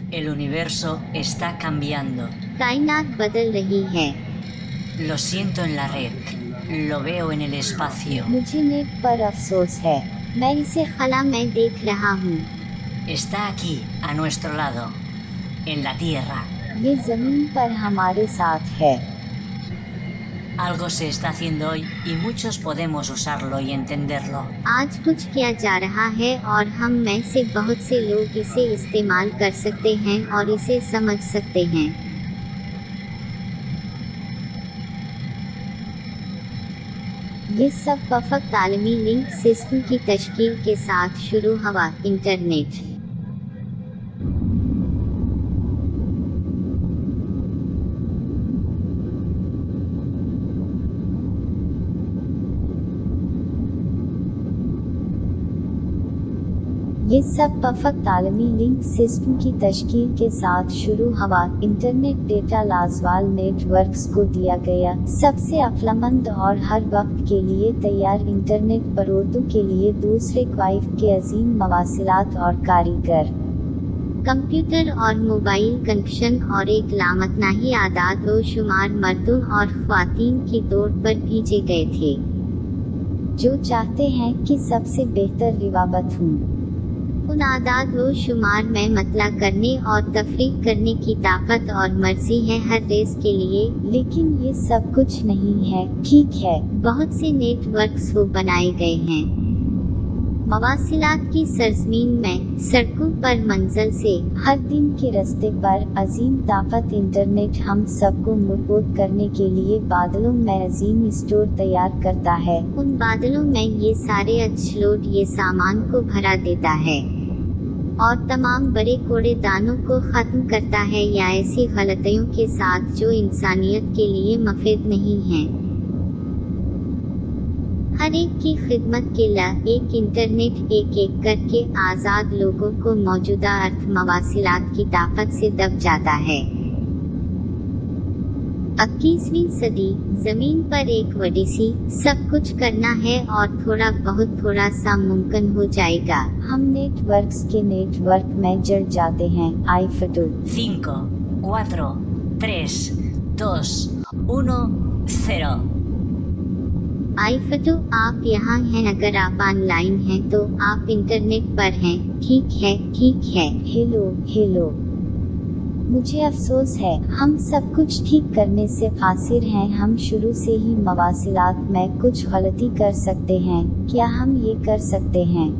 El universo está cambiando. कायनात बदल रही है। Lo siento en la red. Lo veo en el espacio. मुझे नेट पर अफसोस है, मैं इसे खला में देख रहा हूँ। Está aquí, a nuestro lado. En la Tierra. ये जमीन पर हमारे साथ है। Algo se está haciendo hoy y muchos podemos usarlo y entenderlo. आज कुछ किया जा रहा है और हम में से बहुत से लोग इसे इस्तेमाल कर सकते हैं और इसे समझ सकते हैं। ये सब वफक आलमी लिंक सिस्टम की तश्कील के साथ शुरू हुआ। इंटरनेट ये सब वफक आलमी लिंक सिस्टम की तश्कील के साथ शुरू हुआ। इंटरनेट डेटा लाजवाल नेटवर्क्स को दिया गया, सबसे अक्लमंद और हर वक्त के लिए तैयार इंटरनेट बरोदों के लिए दूसरे क्वाइफ के अजीम मवासिलात और कारीगर कंप्यूटर और मोबाइल कनेक्शन और एक लामतनाही आदाद व शुमार मर्दों और ख्वातीन की तौर पर भेजे गए थे जो चाहते हैं कि सबसे बेहतर रिवाबत हूँ। उन आदाद व शुमार में मतला करने और तफरीक करने की ताकत और मर्जी है हर रेस के लिए, लेकिन ये सब कुछ नहीं है। ठीक है, बहुत से नेटवर्क्स वो बनाए गए हैं मवासिलात की सरजमीन में, सड़कों पर मंजिल से हर दिन के रास्ते पर अजीम ताकत इंटरनेट हम सबको मजबूत करने के लिए बादलों में अजीम स्टोर तैयार करता है। उन बादलों में ये सारे अजलोड ये सामान को भरा देता है और तमाम बड़े कूड़ेदानों को ख़त्म करता है या ऐसी गलतियों के साथ जो इंसानियत के लिए मुफीद नहीं हैं। हर एक की खिदमत के लिए एक इंटरनेट एक एक करके आज़ाद लोगों को मौजूदा अर्थ मवासिलात की ताकत से दब जाता है। 21वीं सदी जमीन पर एक बड़ी सी सब कुछ करना है और थोड़ा बहुत थोड़ा सा मुमकिन हो जाएगा। हम नेटवर्क्स के नेटवर्क में जड़ जाते हैं। आई फटू 5, 4, 3, 2, 1, 0. आई फटू आप यहाँ हैं, अगर आप ऑनलाइन हैं तो आप इंटरनेट पर हैं। ठीक है, ठीक है। हेलो हेलो, मुझे अफसोस है, हम सब कुछ ठीक करने से कासिर हैं। हम शुरू से ही मवासिलात में कुछ गलती कर सकते हैं। क्या हम ये कर सकते हैं?